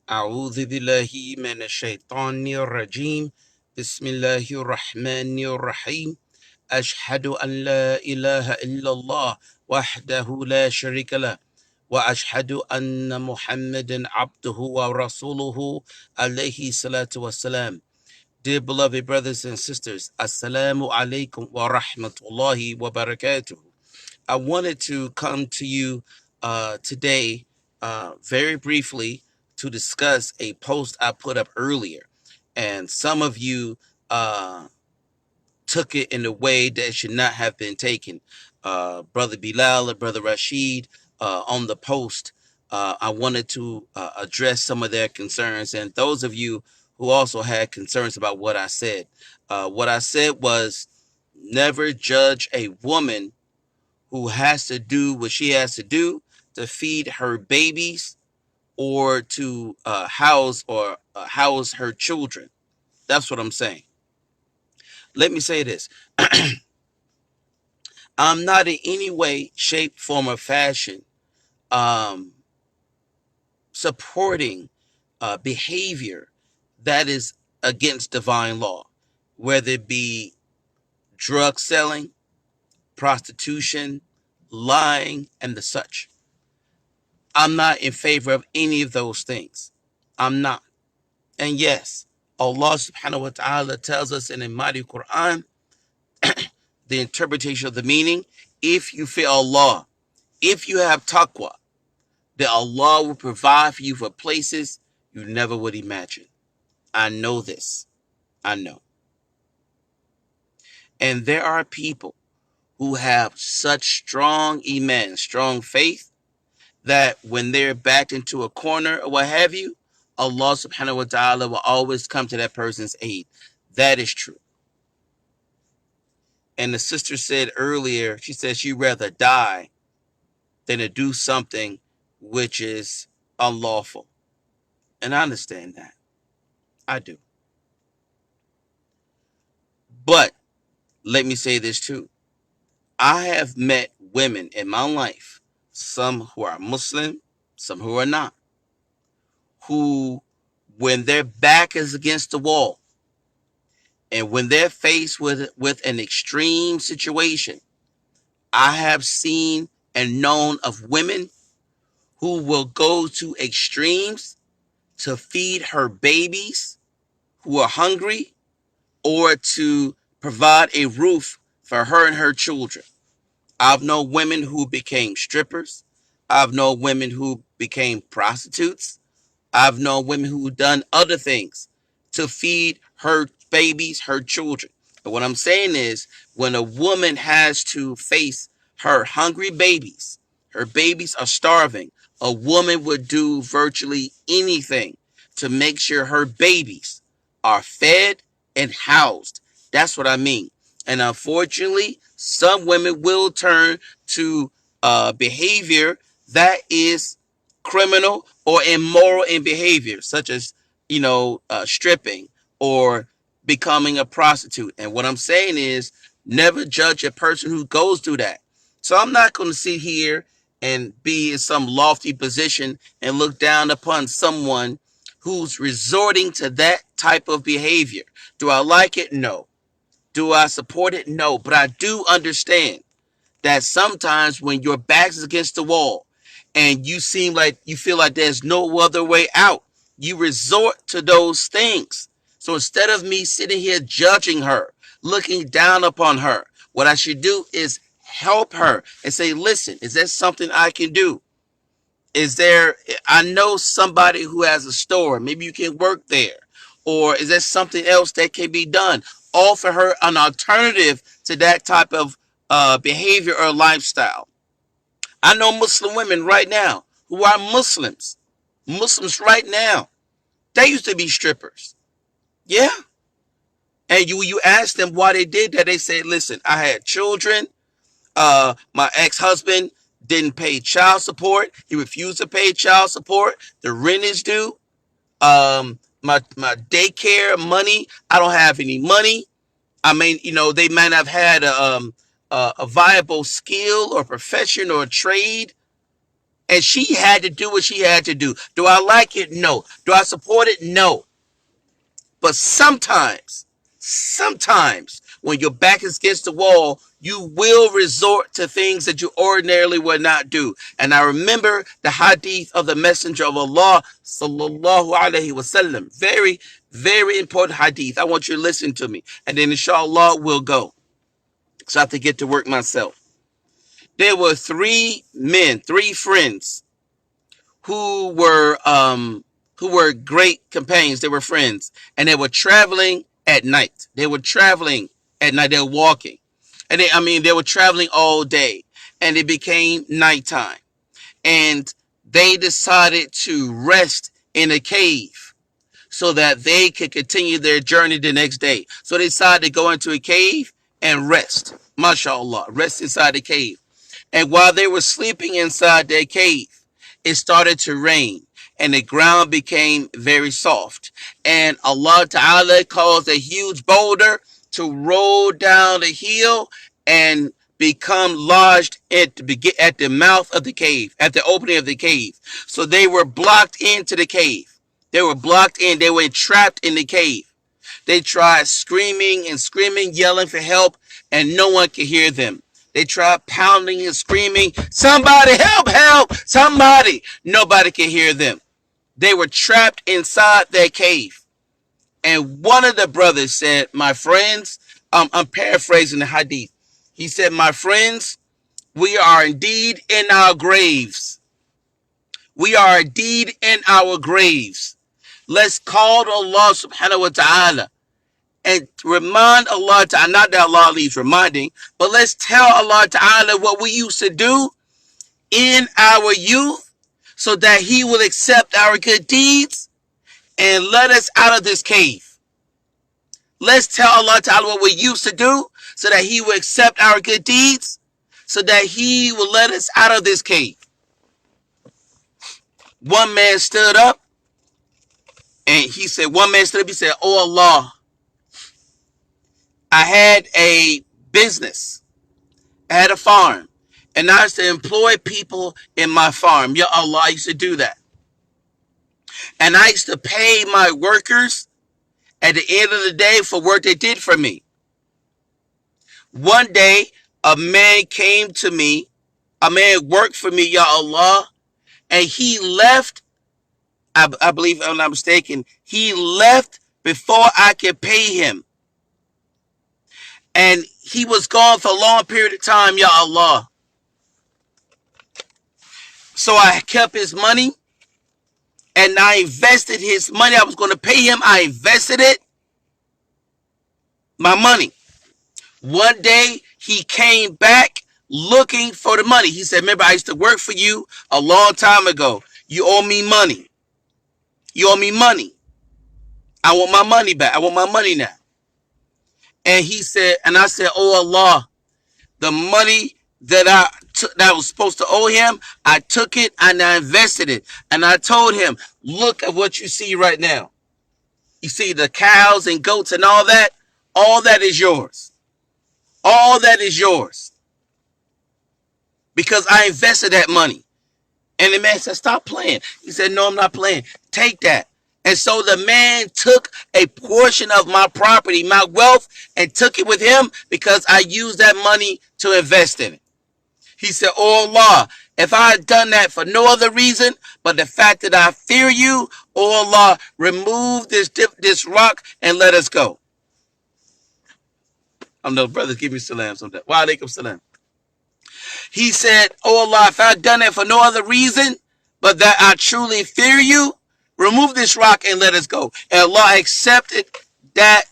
أعوذ بالله من الشيطان الرجيم بسم الله الرحمن الرحيم أشهد أن لا إله إلا الله وحده لا شريك له وأشهد أن محمدا عبده ورسوله عليه الصلاة والسلام. Dear beloved brothers and sisters, Assalamu alaikum wa rahmatullahi wa barakatuh. I wanted to come to you today very briefly to discuss a post I put up earlier. And some of you took it in a way that should not have been taken. Brother Bilal and Brother Rashid on the post, I wanted to address some of their concerns. And those of you who also had concerns about what I said was never judge a woman who has to do what she has to do to feed her babies or to house her children. That's what I'm saying. Let me say this. I'm not in any way, shape, form, or fashion supporting behavior that is against divine law, whether it be drug selling, prostitution, lying, and the such. I'm not in favor of any of those things. I'm not. And yes, Allah subhanahu wa ta'ala tells us in the mighty Quran, the interpretation of the meaning, if you fear Allah, if you have taqwa, that Allah will provide for you for places you never would imagine. I know this. I know. And there are people who have such strong iman, strong faith, that when they're backed into a corner or what have you, Allah subhanahu wa ta'ala will always come to that person's aid. That is true. And the sister said earlier, she said she'd rather die than to do something which is unlawful. And I understand that. I do. But let me say this too. I have met women in my life, some who are Muslim, some who are not, who, when their back is against the wall and when they're faced with an extreme situation, I have seen and known of women who will go to extremes to feed her babies who are hungry or to provide a roof for her and her children. I've known women who became strippers. I've known women who became prostitutes. I've known women who done other things to feed her babies, her children. And what I'm saying is, when a woman has to face her hungry babies, her babies are starving, a woman would do virtually anything to make sure her babies are fed and housed. That's what I mean. And unfortunately, some women will turn to behavior that is criminal or immoral in behavior, such as, stripping or becoming a prostitute. And what I'm saying is, never judge a person who goes through that. So I'm not going to sit here and be in some lofty position and look down upon someone who's resorting to that type of behavior. Do I like it? No. Do I support it? No. But I do understand that sometimes when your back is against the wall and you feel like there's no other way out, you resort to those things. So instead of me sitting here judging her, looking down upon her, what I should do is help her and say, listen, is there something I can do? I know somebody who has a store, maybe you can work there. Or is there something else that can be done? Offer her an alternative to that type of behavior or lifestyle. I know Muslim women right now who are Muslims right now. They used to be strippers. Yeah. And you ask them why they did that. They say, listen, I had children. My ex-husband didn't pay child support. He refused to pay child support. The rent is due. My daycare money, I don't have any money. I mean, they might have had a viable skill or profession or trade. And she had to do what she had to do. Do I like it? No. Do I support it? No. But sometimes when your back is against the wall, you will resort to things that you ordinarily would not do. And I remember the hadith of the Messenger of Allah, sallallahu alaihi wasallam. Very, very important hadith. I want you to listen to me. And then inshallah we'll go. So I have to get to work myself. There were three men, three friends who were great companions. They were friends, and they were traveling at night. They were traveling at night. They were walking, and they were traveling all day, and it became nighttime, and they decided to rest in a cave so that they could continue their journey the next day. So they decided to go into a cave and rest. MashaAllah, rest inside the cave. And while they were sleeping inside their cave, it started to rain and the ground became very soft. And Allah Ta'ala caused a huge boulder to roll down the hill and become lodged at the mouth of the cave, at the opening of the cave. So they were blocked into the cave. They were blocked in. They were trapped in the cave. They tried screaming and screaming, yelling for help, and no one could hear them. They tried pounding and screaming, somebody help, help, somebody. Nobody could hear them. They were trapped inside their cave. And one of the brothers said, my friends, I'm paraphrasing the hadith. He said, my friends, we are indeed in our graves. We are indeed in our graves. Let's call to Allah subhanahu wa ta'ala and remind Allah Ta'ala, not that Allah leaves reminding, but let's tell Allah Ta'ala what we used to do in our youth so that He will accept our good deeds and let us out of this cave. Let's tell Allah Ta'ala what we used to do so that He will accept our good deeds so that He will let us out of this cave. One man stood up and he said, oh Allah, I had a business. I had a farm. And I used to employ people in my farm. Ya Allah, I used to do that. And I used to pay my workers at the end of the day for work they did for me. One day, a man came to me. A man worked for me, Ya Allah. And he left, I believe, if I'm not mistaken, he left before I could pay him. And he was gone for a long period of time, Ya Allah. So I kept his money and I invested his money. I was going to pay him. I invested it, my money. One day he came back looking for the money. He said, remember, I used to work for you a long time ago. You owe me money. You owe me money. I want my money back. I want my money now. And he said, and I said, oh Allah, the money that I was supposed to owe him, I took it and I invested it. And I told him, look at what you see right now. You see the cows and goats and all that is yours. All that is yours. Because I invested that money. And the man said, stop playing. He said, no, I'm not playing. Take that. And so the man took a portion of my property, my wealth, and took it with him because I used that money to invest in it. He said, oh Allah, if I had done that for no other reason but the fact that I fear you, oh Allah, remove this rock and let us go. I know brothers give me salam sometimes. Wa alaikum salam. He said, oh Allah, if I had done that for no other reason but that I truly fear you, remove this rock and let us go. And Allah accepted that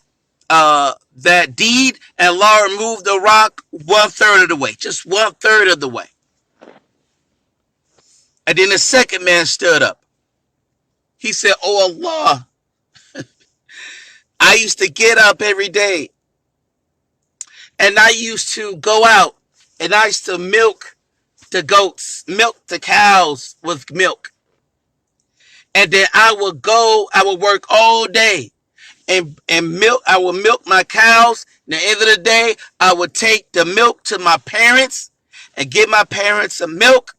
deed, and Allah removed the rock 1/3 of the way, just 1/3 of the way. And then the second man stood up. He said, oh Allah, I used to get up every day and I used to go out and I used to milk the goats, milk the cows with milk. And then I would work all day and milk. I would milk my cows. And at the end of the day, I would take the milk to my parents and give my parents some milk.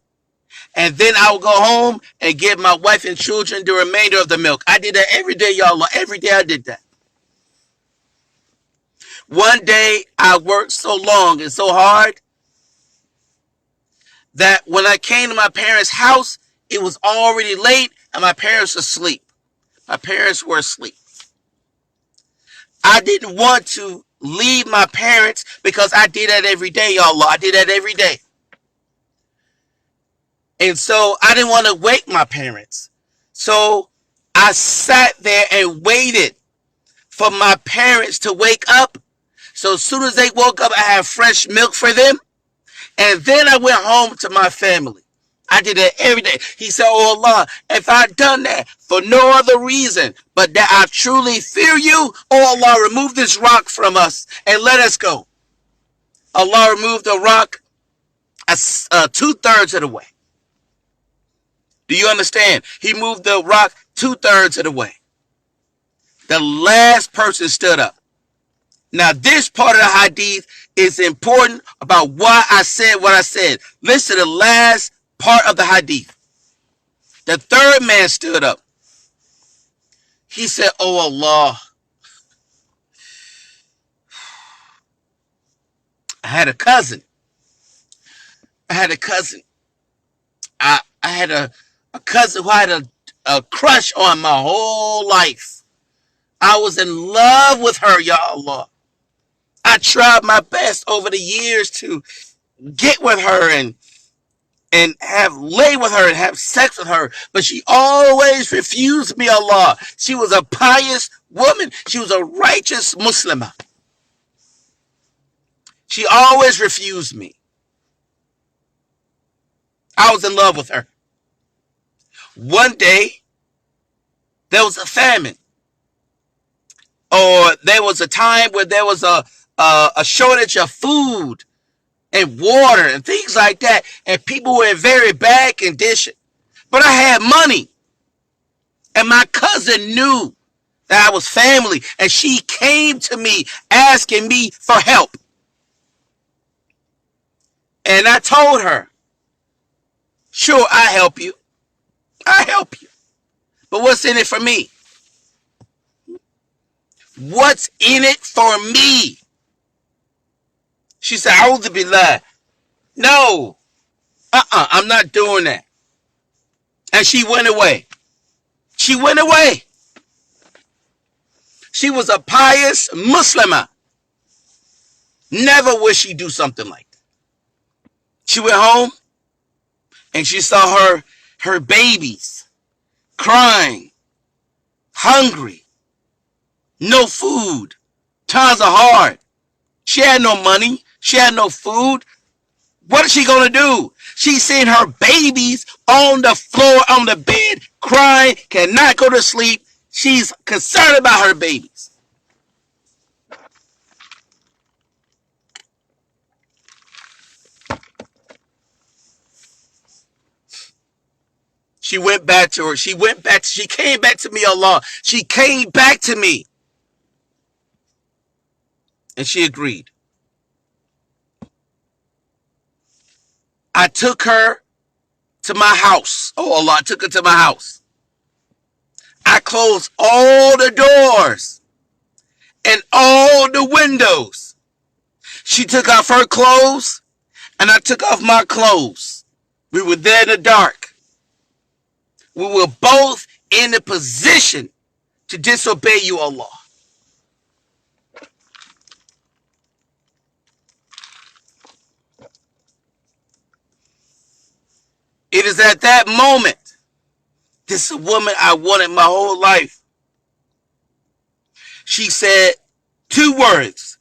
And then I would go home and give my wife and children the remainder of the milk. I did that every day, y'all. Every day I did that. One day I worked so long and so hard that when I came to my parents' house, it was already late and my parents were asleep. My parents were asleep. I didn't want to leave my parents because I did that every day, y'all. I did that every day. And so I didn't want to wake my parents. So I sat there and waited for my parents to wake up. So as soon as they woke up, I had fresh milk for them. And then I went home to my family. I did that every day. He said, oh Allah, if I'd done that for no other reason but that I truly fear you, oh Allah, remove this rock from us and let us go. Allah removed the rock 2/3 of the way. Do you understand? He moved the rock 2/3 of the way. The last person stood up. Now, this part of the hadith is important about why I said what I said. Listen to the last part of the hadith. The third man stood up. He said, oh Allah, I had a cousin. I had a cousin who had a crush on my whole life. I was in love with her, ya Allah. I tried my best over the years to get with her and have lay with her and have sex with her, but she always refused me, Allah. She was a pious woman. She was a righteous Muslimah. She always refused me. I was in love with her. One day, there was a famine, or there was a time where there was a shortage of food and water and things like that, and people were in very bad condition. But I had money, and my cousin knew that I was family, and she came to me asking me for help. And I told her, sure, I help you. I help you. But what's in it for me? What's in it for me? She said, A'udhu Bilal. No. I'm not doing that. And she went away. She went away. She was a pious Muslimah. Never would she do something like that. She went home and she saw her babies crying, hungry, no food. Times are hard. She had no money. She had no food. What is she going to do? She's seen her babies on the floor, on the bed, crying, cannot go to sleep. She's concerned about her babies. She went back to her. She came back to me, Allah. She came back to me. And she agreed. I took her to my house. Oh, Allah, I took her to my house. I closed all the doors and all the windows. She took off her clothes and I took off my clothes. We were there in the dark. We were both in a position to disobey you, Allah. It is at that moment, this is a woman I wanted my whole life. She said 2 words.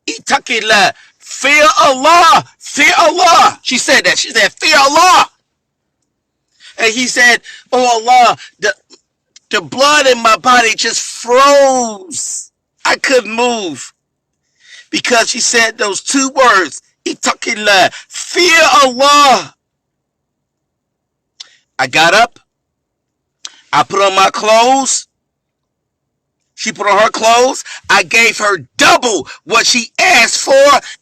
Ittaqillah. Fear Allah. Fear Allah. She said that. She said, fear Allah. And he said, oh Allah, the blood in my body just froze. I couldn't move. Because she said those 2 words. Ittaqillah. Fear Allah. I got up. I put on my clothes. She put on her clothes. I gave her double what she asked for,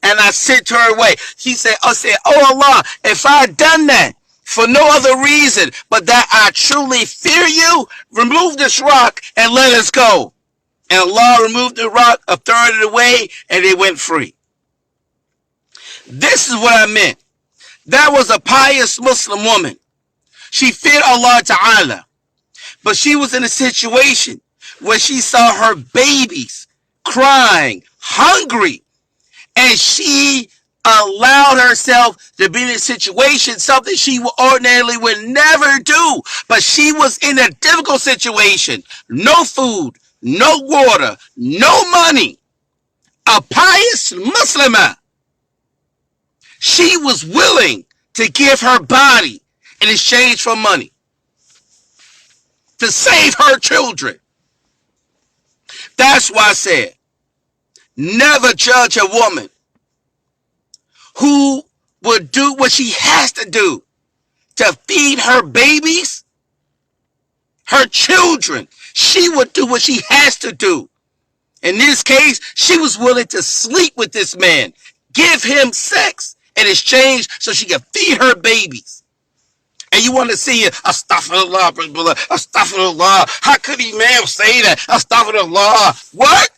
and I sent her away. She said, oh Allah, if I had done that for no other reason but that I truly fear you. Remove this rock and let us go. And Allah removed the rock a third of the way, and they went free. This is what I meant. That was a pious Muslim woman. She feared Allah Ta'ala. But she was in a situation where she saw her babies crying, hungry, and she allowed herself to be in a situation, something she ordinarily would never do. But she was in a difficult situation. No food, no water, no money. A pious Muslimah. She was willing to give her body in exchange for money to save her children. That's why I said, never judge a woman who would do what she has to do to feed her babies, her children. She would do what she has to do. In this case, she was willing to sleep with this man, give him sex in exchange so she could feed her babies. And you want to see it, astaghfirullah, astaghfirullah. How could Imam say that? Astaghfirullah. What?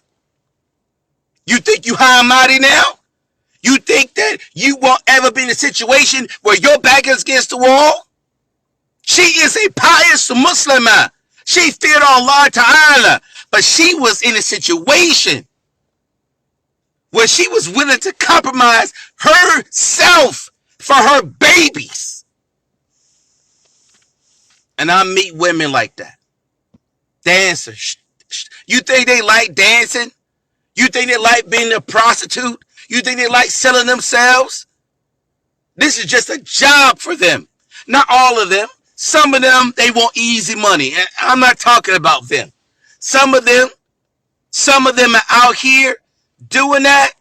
You think you high and mighty now? You think that you won't ever be in a situation where your back is against the wall? She is a pious Muslimah. She feared Allah Ta'ala. But she was in a situation where she was willing to compromise herself for her babies. And I meet women like that. Dancers. You think they like dancing? You think they like being a prostitute? You think they like selling themselves? This is just a job for them. Not all of them. Some of them, they want easy money. And I'm not talking about them. Some of them are out here doing that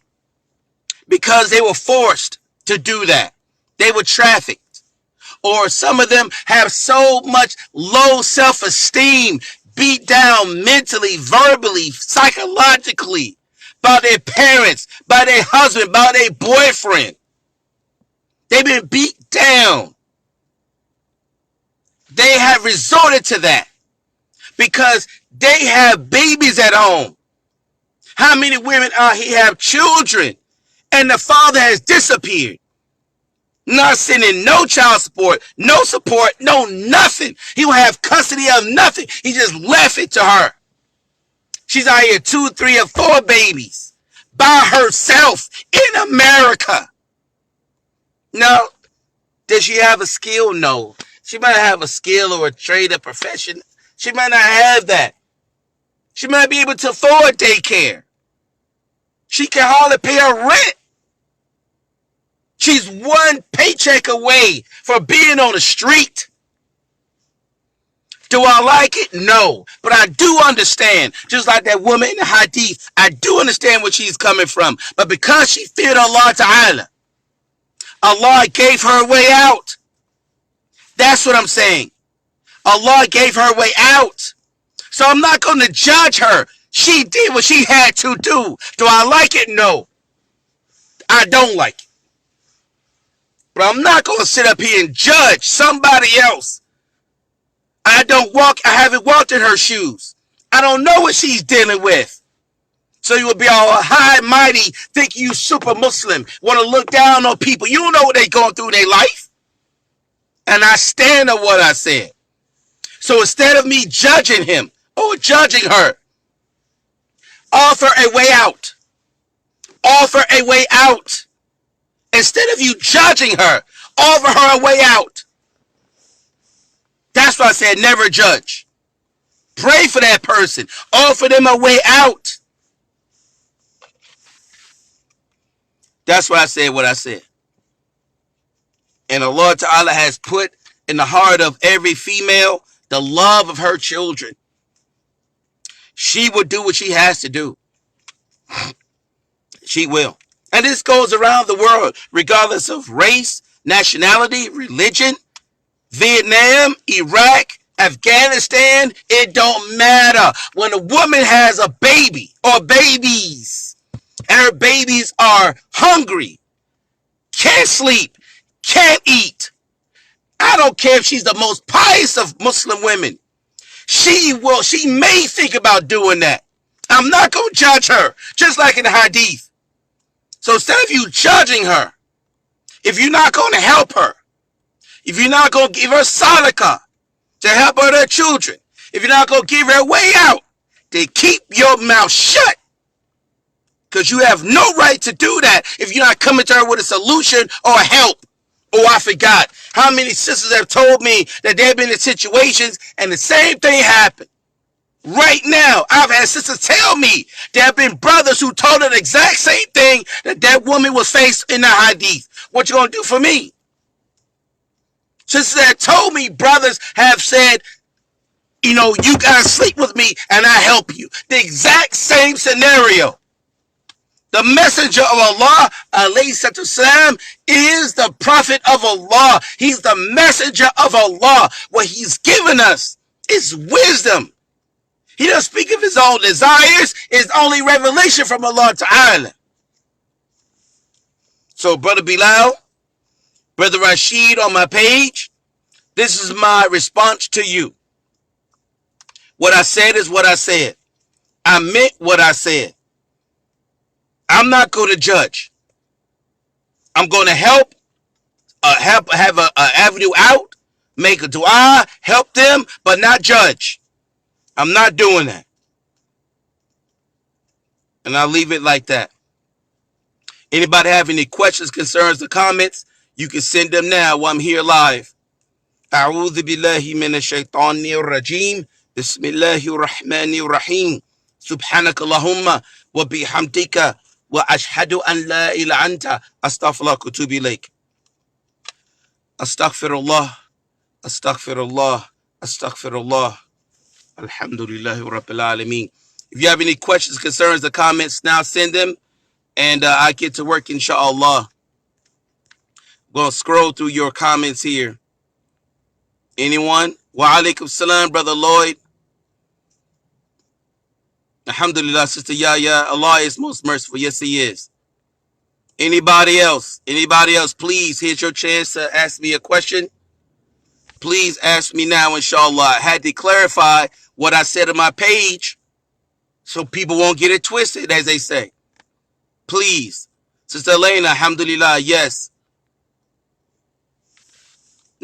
because they were forced to do that. They were trafficked. Or some of them have so much low self-esteem, beat down mentally, verbally, psychologically, by their parents, by their husband, by their boyfriend. They've been beat down. They have resorted to that because they have babies at home. How many women out here have children and the father has disappeared? Not sending no child support, no support, no nothing. He will have custody of nothing. He just left it to her. She's out here 2, 3, or 4 babies by herself in America. Now, does she have a skill? No. She might have a skill or a trade or profession. She might not have that. She might be able to afford daycare. She can hardly pay her rent. She's one paycheck away from being on the street. Do I like it? No. But I do understand. Just like that woman in the hadith, I do understand where she's coming from. But because she feared Allah Ta'ala, Allah gave her a way out. That's what I'm saying. Allah gave her a way out. So I'm not going to judge her. She did what she had to do. Do I like it? No. I don't like it. But I'm not going to sit up here and judge somebody else. I haven't walked in her shoes. I don't know what she's dealing with. So you will be all high and mighty, think you super Muslim, want to look down on people. You don't know what they're going through in their life. And I stand on what I said. So instead of me judging him or judging her, offer a way out. Offer a way out. Instead of you judging her, offer her a way out. That's why I said never judge. Pray for that person. Offer them a way out. That's why I said what I said. And Allah Ta'ala has put in the heart of every female the love of her children. She will do what she has to do. She will. And this goes around the world, regardless of race, nationality, religion, Vietnam, Iraq, Afghanistan, it don't matter. When a woman has a baby or babies, and her babies are hungry, can't sleep, can't eat, I don't care if she's the most pious of Muslim women. She may think about doing that. I'm not going to judge her, just like in the hadith. So instead of you judging her, if you're not going to help her, if you're not going to give her sadaqah to help her and her children, if you're not going to give her a way out, then keep your mouth shut. Because you have no right to do that if you're not coming to her with a solution or help. Oh, I forgot. How many sisters have told me that they've been in situations and the same thing happened? Right now, I've had sisters tell me there have been brothers who told her the exact same thing that woman was faced in the hadith. What you going to do for me? Sisters that told me brothers have said, you got to sleep with me and I help you. The exact same scenario. The messenger of Allah, alayhi salam, is the prophet of Allah. He's the messenger of Allah. What he's given us is wisdom. He doesn't speak of his own desires. It's only revelation from Allah Ta'ala. So, Brother Bilal, Brother Rashid on my page, this is my response to you. What I said is what I said. I meant what I said. I'm not going to judge. I'm going to help have an avenue out, make a dua, help them, but not judge. I'm not doing that. And I'll leave it like that. Anybody have any questions, concerns, or comments? You can send them now while I'm here live. A'udhu billahi minash shaitanir rajim. Bismillahir rahmanir rahim. Subhanaka Allahumma wa bihamdika wa ashhadu an la ilaha anta astaghfiruka wa atubu ilaik. Astaghfirullah. Astaghfirullah. Astaghfirullah. Alhamdulillahi Rabbil Alameen. If you have any questions, concerns, or comments, now send them, and I get to work, inshallah. I'm going to scroll through your comments here. Anyone? Wa alaikum salam, Brother Lloyd. Alhamdulillah, Sister Yahya. Allah is most merciful. Yes, He is. Anybody else? Anybody else? Please, here's your chance to ask me a question. Please ask me now, inshallah. I had to clarify what I said on my page so people won't get it twisted, as they say. Please. Sister Elena, alhamdulillah, yes.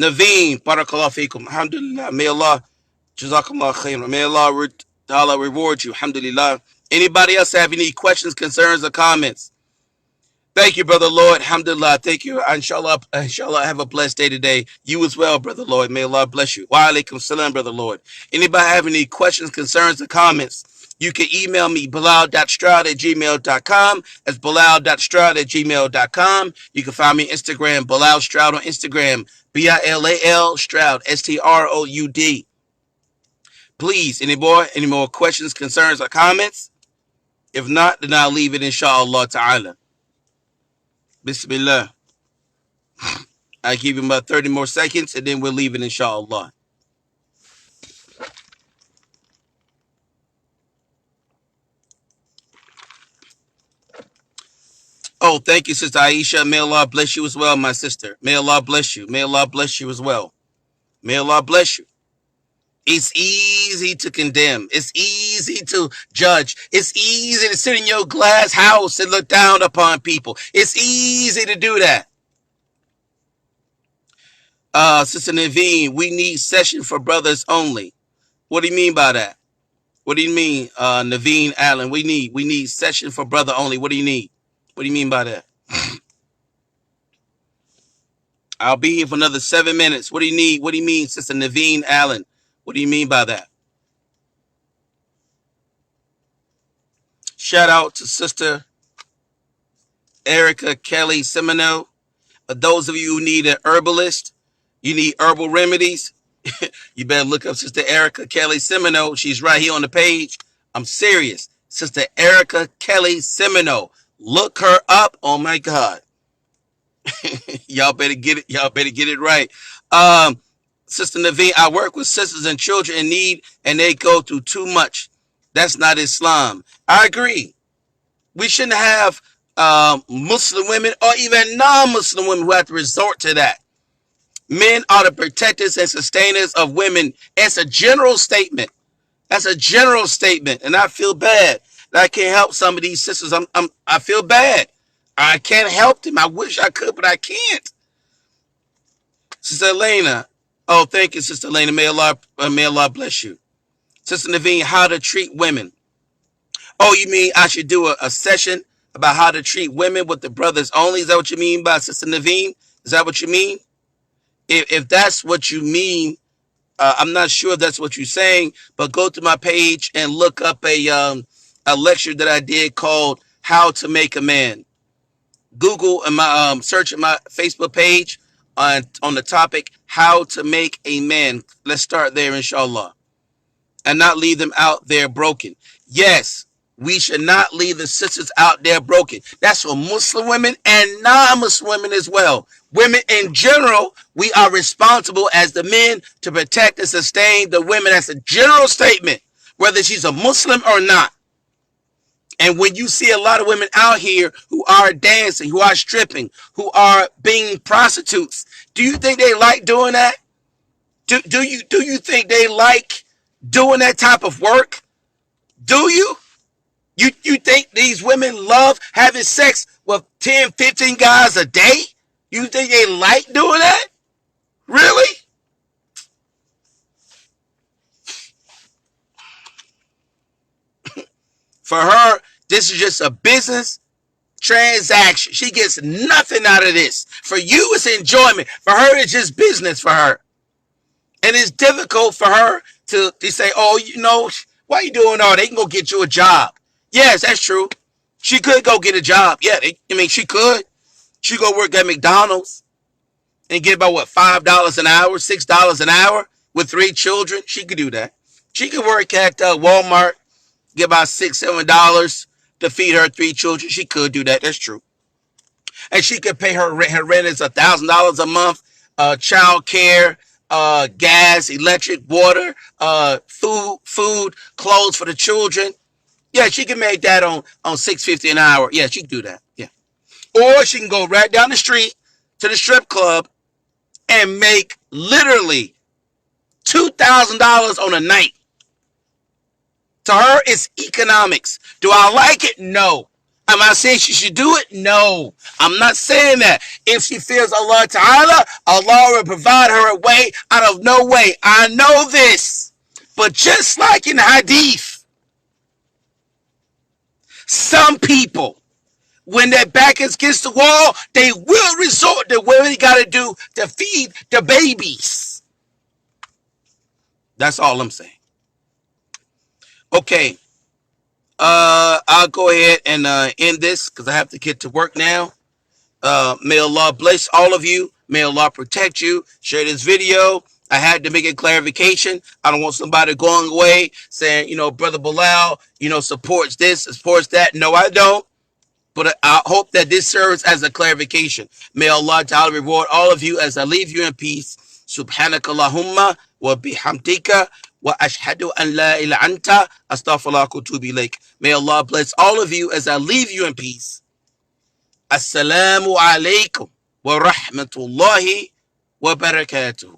Naveen, barakallahu feekum, alhamdulillah. May Allah, jazakallah khairan. May Allah reward you, alhamdulillah. Anybody else have any questions, concerns, or comments? Thank you, Brother Lloyd. Alhamdulillah. Thank you. Inshallah, have a blessed day today. You as well, Brother Lloyd. May Allah bless you. Wa alaikum salam, Brother Lloyd. Anybody have any questions, concerns, or comments? You can email me, bilal.stroud@gmail.com. That's bilal.stroud@gmail.com. You can find me on Instagram, Bilal Stroud on Instagram, BILAL Stroud, STROUD. Please, any more questions, concerns, or comments? If not, then I'll leave it, inshallah ta'ala. Bismillah. I give him about 30 more seconds, and then we'll leave it, inshallah. Oh, thank you, Sister Aisha. May Allah bless you as well, my sister. May Allah bless you. May Allah bless you as well. May Allah bless you. It's easy to condemn. It's easy to judge. It's easy to sit in your glass house and look down upon people. It's easy to do that. Sister Naveen, we need session for brothers only. What do you mean by that? What do you mean, Naveen Allen? We need session for brother only. What do you need? What do you mean by that? I'll be here for another 7 minutes. What do you need? What do you mean, Sister Naveen Allen? What do you mean by that? Shout out to Sister Erica Kelly Semino. Those of you who need an herbalist, you need herbal remedies, you better look up Sister Erica Kelly Semino. She's right here on the page. I'm serious. Sister Erica Kelly Semino. Look her up. Oh my God. Y'all better get it. Y'all better get it right. Sister Naveen, I work with sisters and children in need, and they go through too much. That's not Islam. I agree. We shouldn't have Muslim women or even non-Muslim women who have to resort to that. Men are the protectors and sustainers of women. It's a general statement. That's a general statement, and I feel bad that I can't help some of these sisters. I feel bad. I can't help them. I wish I could, but I can't. Sister Elena. Oh, thank you, Sister Elena. May Allah bless you. Sister Naveen, how to treat women. Oh, you mean I should do a session about how to treat women with the brothers only? Is that what you mean by Sister Naveen? Is that what you mean? If that's what you mean, I'm not sure if that's what you're saying, but go to my page and look up a lecture that I did called "How to Make a Man." Google and my search in my Facebook page on the topic "How to Make a Man." Let's start there, inshallah, and not leave them out there broken. Yes, we should not leave the sisters out there broken. That's for Muslim women and non-Muslim women as well. Women in general, we are responsible as the men to protect and sustain the women. That's a general statement, whether she's a Muslim or not. And when you see a lot of women out here who are dancing, who are stripping, who are being prostitutes, do you think they like doing that? Do you think they like doing that type of work? Do you? You think these women love having sex with 10, 15 guys a day? You think they like doing that? Really? For her, this is just a business transaction. She gets nothing out of this. For you, it's enjoyment. For her, it's just business for her. And it's difficult for her to say, oh, why are you doing all that? They can go get you a job. Yes, that's true. She could go get a job. Yeah, she could. She go work at McDonald's and get about, $5 an hour, $6 an hour with 3 children. She could do that. She could work at Walmart, get about $6, $7 to feed her 3 children. She could do that. That's true. And she could pay her rent. Her rent is $1,000 a month. Child care, gas, electric, water, food, clothes for the children. Yeah, she can make that on $6.50 an hour. Yeah, she can do that. Yeah. Or she can go right down the street to the strip club and make literally $2,000 on a night. To her, it's economics. Do I like it? No. Am I saying she should do it? No. I'm not saying that. If she feels Allah Ta'ala, Allah will provide her a way out of no way. I know this. But just like in Hadith, some people, when their back is against the wall, they will resort to what they got to do to feed the babies. That's all I'm saying. Okay. I'll go ahead and end this because I have to get to work now. May Allah bless all of you. May Allah protect you. Share this video. I had to make a clarification. I don't want somebody going away saying, Brother Bilal, supports this, supports that. No, I don't. But I hope that this serves as a clarification. May Allah Ta'ala reward all of you as I leave you in peace. Subhanakallahumma wa bihamdika wa ashhadu an la ilaha anta astaghfiruka wa atubu ilaik. May Allah bless all of you as I leave you in peace. Assalamu alaikum wa rahmatullahi wa barakatuh.